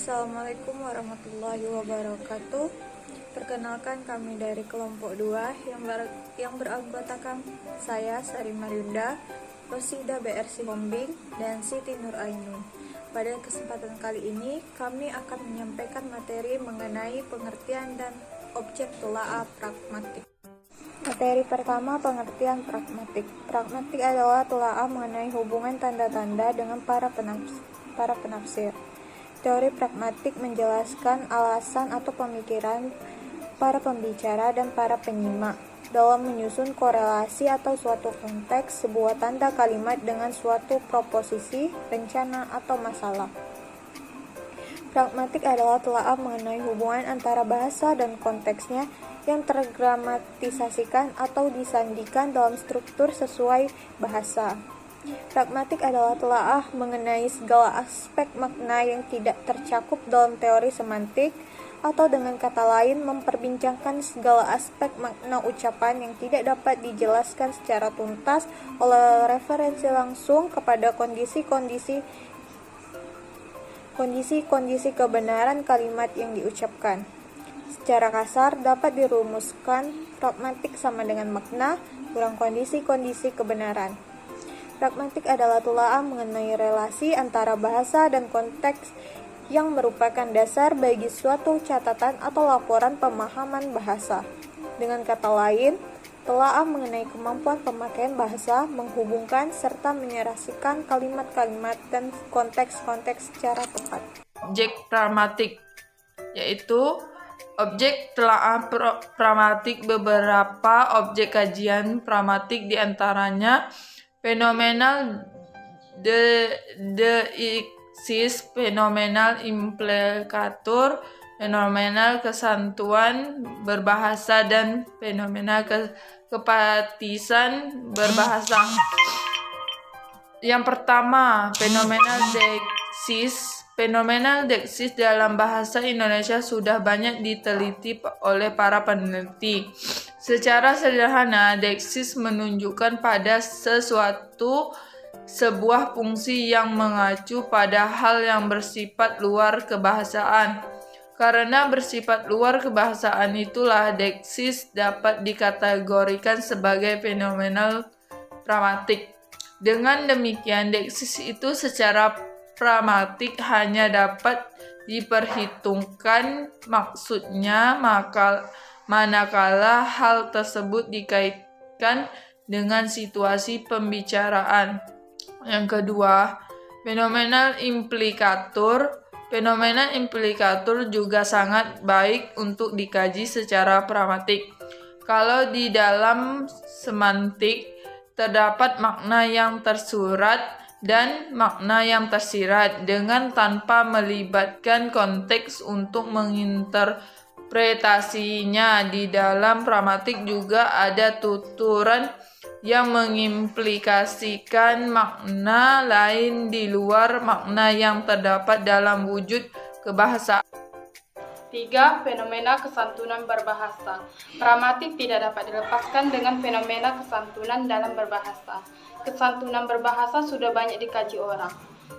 Assalamualaikum warahmatullahi wabarakatuh. Perkenalkan, kami dari kelompok 2 yang beranggotakan saya, Sari Mariunda, Rosida BRC Hombing, dan Siti Nur Ainun. Pada kesempatan kali ini, kami akan menyampaikan materi mengenai pengertian dan objek telaah pragmatik. Materi pertama, pengertian pragmatik. Pragmatik adalah telaah mengenai hubungan tanda-tanda dengan para penafsir. Teori pragmatik menjelaskan alasan atau pemikiran para pembicara dan para penyimak dalam menyusun korelasi atau suatu konteks sebuah tanda kalimat dengan suatu proposisi, rencana, atau masalah. Pragmatik adalah telaah mengenai hubungan antara bahasa dan konteksnya yang tergramatisasikan atau disandikan dalam struktur sesuai bahasa. Pragmatik adalah telaah mengenai segala aspek makna yang tidak tercakup dalam teori semantik, atau dengan kata lain, memperbincangkan segala aspek makna ucapan yang tidak dapat dijelaskan secara tuntas oleh referensi langsung kepada kondisi-kondisi kebenaran kalimat yang diucapkan. Secara kasar dapat dirumuskan pragmatik sama dengan makna kurang kondisi-kondisi kebenaran. Pragmatik adalah telaah mengenai relasi antara bahasa dan konteks yang merupakan dasar bagi suatu catatan atau laporan pemahaman bahasa. Dengan kata lain, telaah mengenai kemampuan pemakaian bahasa, menghubungkan serta menyerasikan kalimat-kalimat dan konteks-konteks secara tepat. Objek pragmatik, yaitu objek telaah pragmatik. Beberapa objek kajian pragmatik diantaranya fenomenal deiksis, fenomenal implikatur, fenomenal kesantuan berbahasa, dan fenomenal kepatisan berbahasa. Yang pertama, fenomenal deiksis. Fenomenal deiksis dalam bahasa Indonesia sudah banyak diteliti oleh para peneliti. Secara sederhana, deiksis menunjukkan pada sebuah fungsi yang mengacu pada hal yang bersifat luar kebahasaan. Karena bersifat luar kebahasaan itulah deiksis dapat dikategorikan sebagai fenomenal pragmatik. Dengan demikian, deiksis itu secara pragmatik hanya dapat diperhitungkan maksudnya manakala hal tersebut dikaitkan dengan situasi pembicaraan. Yang kedua, fenomenal implikatur. Fenomenal implikatur juga sangat baik untuk dikaji secara pragmatik. Kalau di dalam semantik terdapat makna yang tersurat dan makna yang tersirat dengan tanpa melibatkan konteks untuk menginterpretasinya. Di dalam pragmatik juga ada tuturan yang mengimplikasikan makna lain di luar makna yang terdapat dalam wujud kebahasaan. 3. Fenomena kesantunan berbahasa. Pragmatik tidak dapat dilepaskan dengan fenomena kesantunan dalam berbahasa. Kesantunan berbahasa sudah banyak dikaji orang,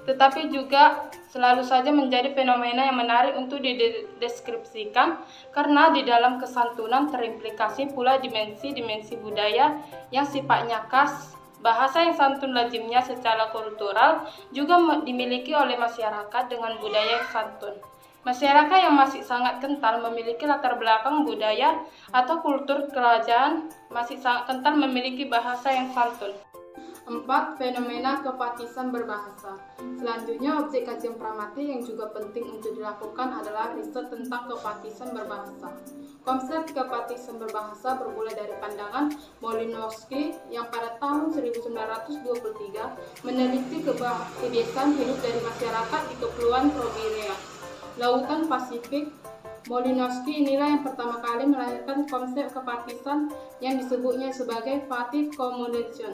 tetapi juga selalu saja menjadi fenomena yang menarik untuk dideskripsikan karena di dalam kesantunan terimplikasi pula dimensi-dimensi budaya yang sifatnya khas. Bahasa yang santun lazimnya secara kultural juga dimiliki oleh masyarakat dengan budaya yang santun. Masyarakat yang masih sangat kental memiliki latar belakang budaya atau kultur kerajaan masih sangat kental memiliki bahasa yang santun. 4. Fenomena kepatisan berbahasa. Selanjutnya, objek kajian pragmatik yang juga penting untuk dilakukan adalah riset tentang kepatisan berbahasa. Konsep kepatisan berbahasa bermula dari pandangan Malinowski yang pada tahun 1923 meneliti kebiasaan hidup dari masyarakat di Kepulauan Florida, Lautan Pasifik. Malinowski inilah yang pertama kali melahirkan konsep kepatisan yang disebutnya sebagai passive communication.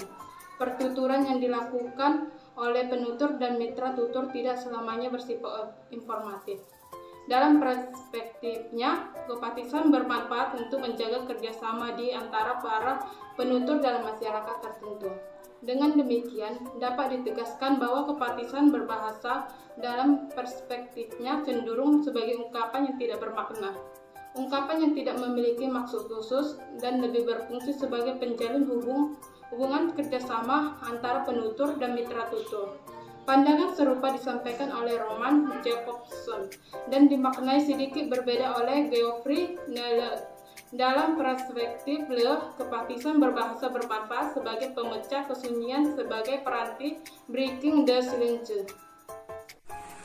Pertuturan yang dilakukan oleh penutur dan mitra tutur tidak selamanya bersifat informatif. Dalam perspektifnya, kepatisan bermanfaat untuk menjaga kerjasama di antara para penutur dalam masyarakat tertentu. Dengan demikian, dapat ditegaskan bahwa kepartisan berbahasa dalam perspektifnya cenderung sebagai ungkapan yang tidak bermakna, ungkapan yang tidak memiliki maksud khusus, dan lebih berfungsi sebagai penjalin hubungan kerjasama antara penutur dan mitra tutur. Pandangan serupa disampaikan oleh Roman Jacobson dan dimaknai sedikit berbeda oleh Geoffrey Kneller. Dalam perspektif Le, kepartisan berbahasa bermanfaat sebagai pemecah kesunyian sebagai peranti breaking the silence.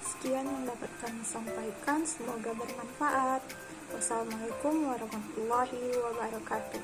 Sekian yang dapat kami sampaikan, semoga bermanfaat. Wassalamualaikum warahmatullahi wabarakatuh.